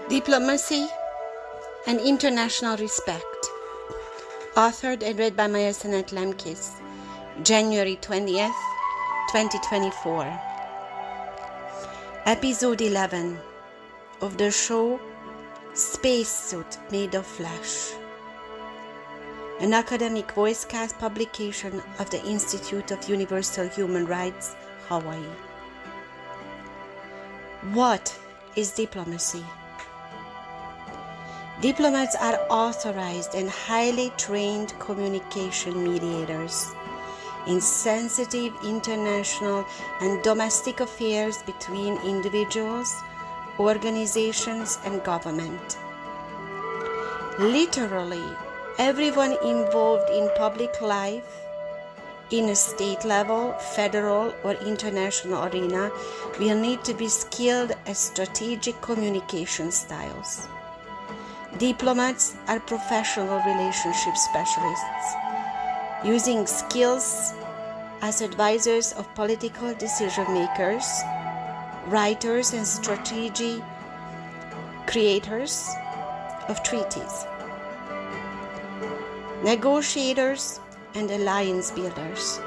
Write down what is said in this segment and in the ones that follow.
Diplomacy and International Respect. Authored and read by Maya Sanat Lemkis, January 20th, 2024. Episode 11 of the show Spacesuit Made of Flesh. An academic Voicecast publication of the Institute of Universal Human Rights, Hawaii. What is diplomacy? Diplomats are authorized and highly trained communication mediators in sensitive international and domestic affairs between individuals, organizations, and government. Literally, everyone involved in public life, in a state level, federal, or international arena, will need to be skilled at strategic communication styles. Diplomats are professional relationship specialists, using skills as advisors of political decision makers, writers, and strategy creators of treaties, negotiators, and alliance builders.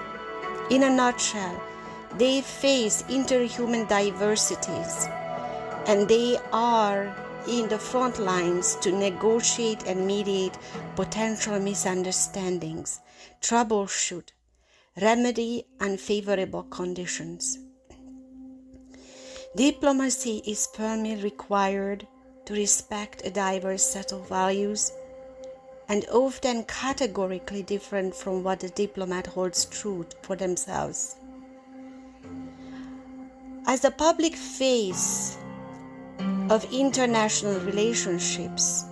In a nutshell, they face interhuman diversities, and they are in the front lines to negotiate and mediate potential misunderstandings, troubleshoot, remedy unfavorable conditions. Diplomacy is firmly required to respect a diverse set of values and often categorically different from what the diplomat holds true for themselves. As the public face of international relationships,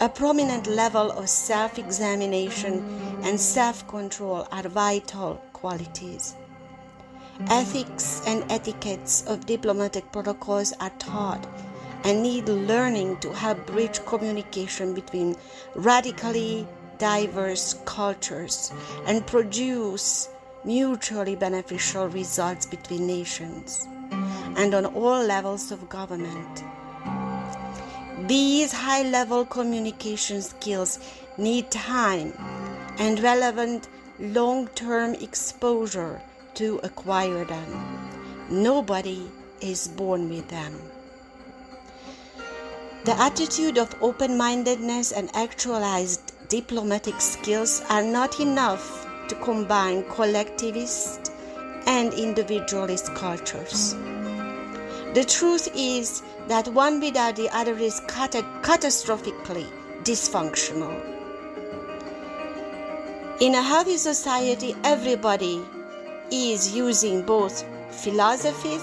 a prominent level of self-examination and self-control are vital qualities. Ethics and etiquettes of diplomatic protocols are taught and need learning to help bridge communication between radically diverse cultures and produce mutually beneficial results between nations and on all levels of government. These high-level communication skills need time and relevant long-term exposure to acquire them. Nobody is born with them. The attitude of open-mindedness and actualized diplomatic skills are not enough to combine collectivist and individualist cultures. The truth is that one without the other is catastrophically dysfunctional. In a healthy society, everybody is using both philosophies,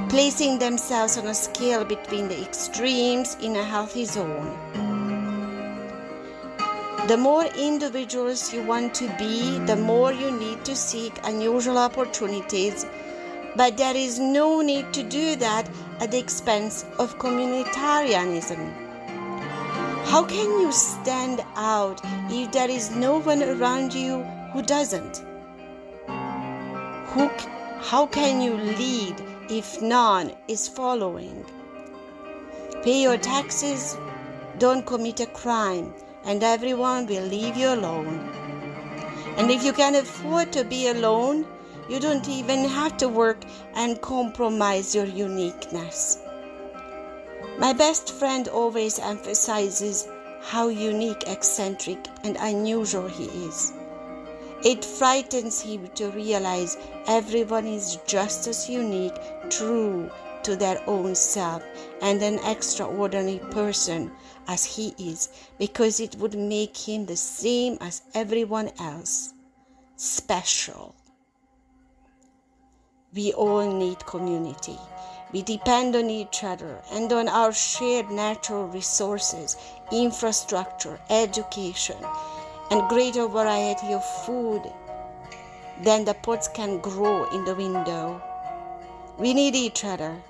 placing themselves on a scale between the extremes in a healthy zone. The more individuals you want to be, the more you need to seek unusual opportunities, but there is no need to do that at the expense of communitarianism. How can you stand out if there is no one around you who doesn't? How can you lead if none is following? Pay your taxes, don't commit a crime, and everyone will leave you alone. And if you can afford to be alone, you don't even have to work and compromise your uniqueness. My best friend always emphasizes how unique, eccentric, and unusual he is. It frightens him to realize everyone is just as unique, true to their own self, and an extraordinary person as he is, because it would make him the same as everyone else, special. We all need community. We depend on each other and on our shared natural resources, infrastructure, education, and greater variety of food than the pots can grow in the window. We need each other,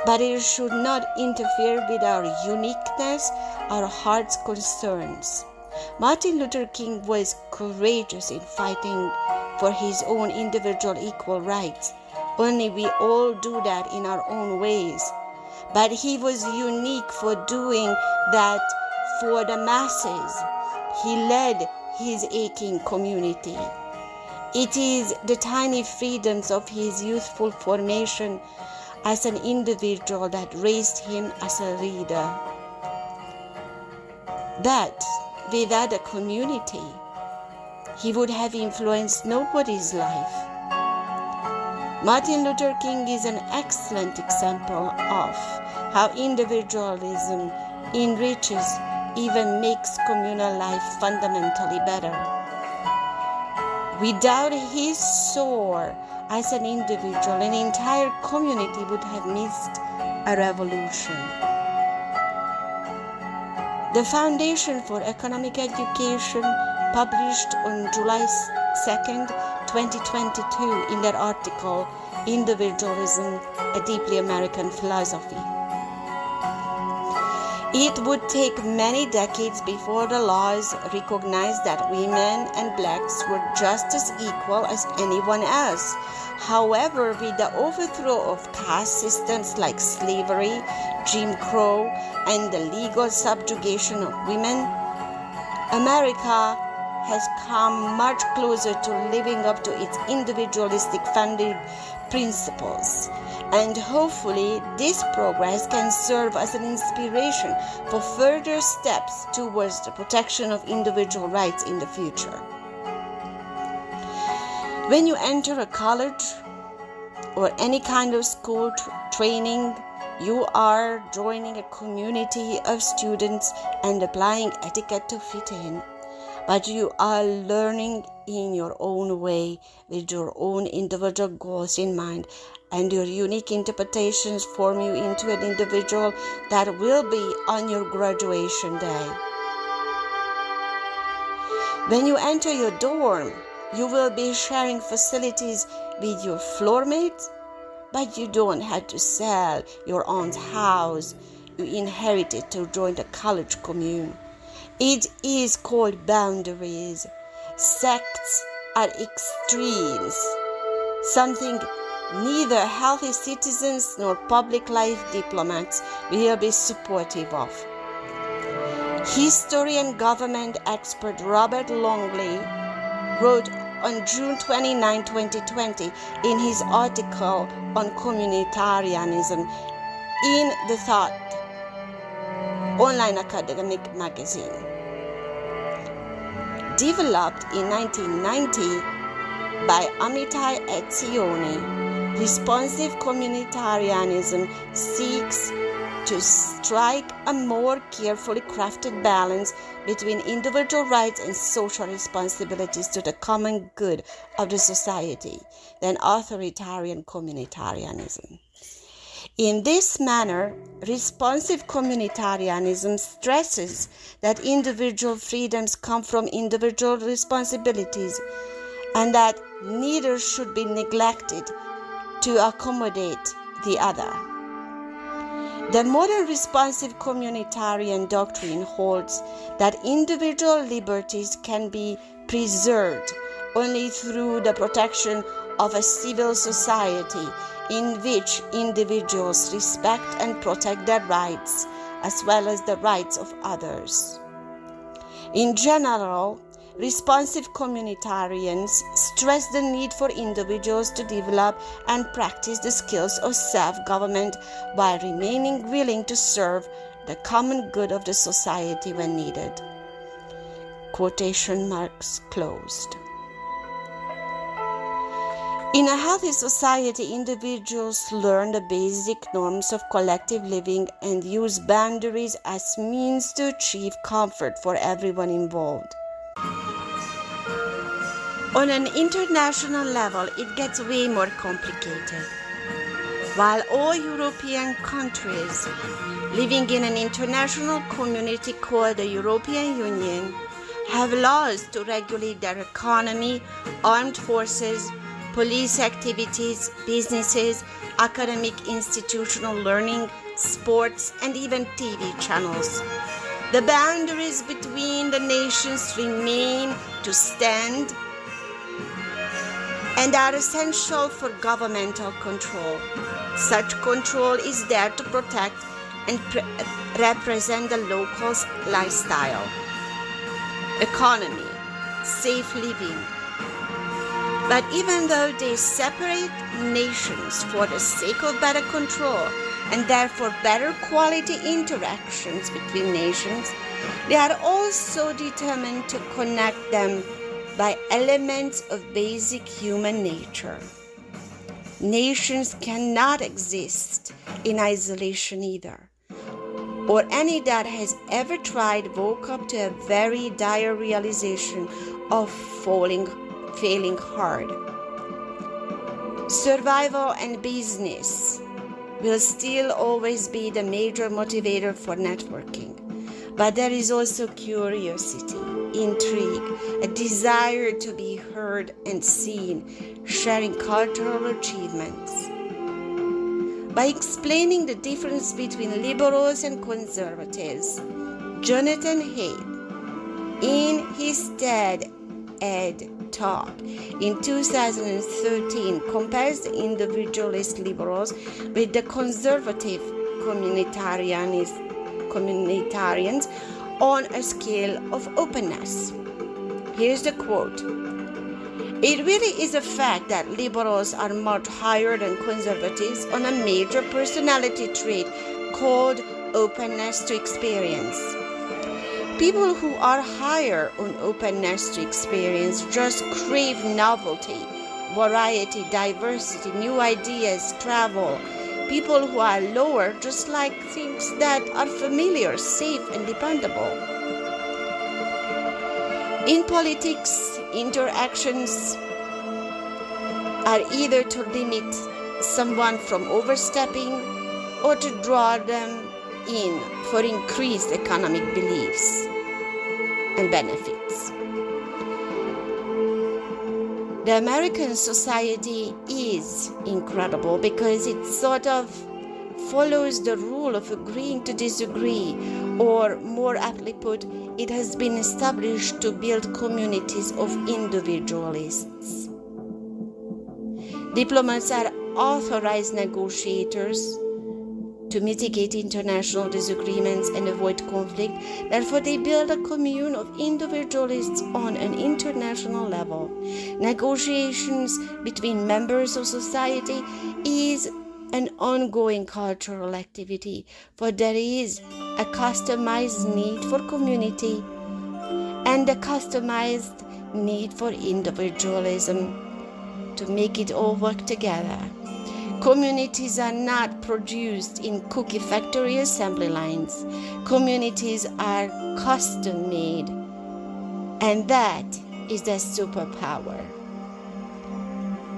but it should not interfere with our uniqueness, our heart's concerns. Martin Luther King was courageous in fighting for his own individual equal rights. Only we all do that in our own ways. but he was unique for doing that for the masses. He led his aching community. It is the tiny freedoms of his youthful formation as an individual that raised him as a leader. But without a community, he would have influenced nobody's life. Martin Luther King is an excellent example of how individualism enriches, even makes communal life fundamentally better. Without his soar as an individual, an entire community would have missed a revolution. The Foundation for Economic Education published on July 2nd, 2022 in their article, Individualism, a Deeply American Philosophy. It would take many decades before the laws recognized that women and blacks were just as equal as anyone else. However, with the overthrow of caste systems like slavery, Jim Crow, and the legal subjugation of women, America has come much closer to living up to its individualistic founding principles. And hopefully this progress can serve as an inspiration for further steps towards the protection of individual rights in the future. When you enter a college or any kind of school training, you are joining a community of students and applying etiquette to fit in. But you are learning in your own way, with your own individual goals in mind, and your unique interpretations form you into an individual that will be on your graduation day. When you enter your dorm, you will be sharing facilities with your floor mates, but you don't have to sell your aunt's house you inherited to join the college commune. It is called boundaries. Sects are extremes, something neither healthy citizens nor public life diplomats will be supportive of. History and government expert Robert Longley wrote on June 29, 2020 in his article on communitarianism in The Thought online academic magazine. Developed in 1990 by Amitai Etzioni, responsive communitarianism seeks to strike a more carefully crafted balance between individual rights and social responsibilities to the common good of the society than authoritarian communitarianism. In this manner, responsive communitarianism stresses that individual freedoms come from individual responsibilities and that neither should be neglected to accommodate the other. The modern responsive communitarian doctrine holds that individual liberties can be preserved only through the protection of a civil society in which individuals respect and protect their rights as well as the rights of others. In general, responsive communitarians stress the need for individuals to develop and practice the skills of self-government while remaining willing to serve the common good of the society when needed. Quotation marks closed. In a healthy society, individuals learn the basic norms of collective living and use boundaries as means to achieve comfort for everyone involved. On an international level, it gets way more complicated. While all European countries living in an international community called the European Union have laws to regulate their economy, armed forces, police activities, businesses, academic institutional learning, sports, and even TV channels. The boundaries between the nations remain to stand and are essential for governmental control. Such control is there to protect and represent the locals' lifestyle, economy, safe living. But even though they separate nations for the sake of better control and therefore better quality interactions between nations, they are also determined to connect them by elements of basic human nature. Nations cannot exist in isolation either, or any that has ever tried woke up to a very dire realization of failing hard. Survival and business will still always be the major motivator for networking, but there is also curiosity, intrigue, a desire to be heard and seen, sharing cultural achievements. By explaining the difference between liberals and conservatives, Jonathan Haidt, in his TED Ed talk in 2013, compares the individualist liberals with the conservative communitarians on a scale of openness. Here's the quote. It really is a fact that liberals are much higher than conservatives on a major personality trait called openness to experience. People who are higher on openness to experience just crave novelty, variety, diversity, new ideas, travel. People who are lower just like things that are familiar, safe, and dependable. In politics, interactions are either to limit someone from overstepping or to draw them in for increased economic beliefs and benefits. The American society is incredible because it sort of follows the rule of agreeing to disagree, or more aptly put, it has been established to build communities of individualists. Diplomats are authorized negotiators to mitigate international disagreements and avoid conflict. Therefore, they build a commune of individualists on an international level. Negotiations between members of society is an ongoing cultural activity, for there is a customized need for community and a customized need for individualism to make it all work together. Communities are not produced in cookie factory assembly lines. Communities are custom made, and that is their superpower.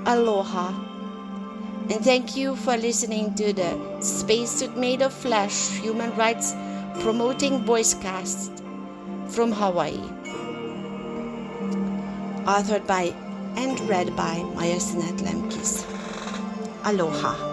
Aloha, and thank you for listening to the Spacesuit Made of Flesh Human Rights Promoting Voicecast from Hawaii. Authored by and read by Maya Sinet Lemkis. Aloha.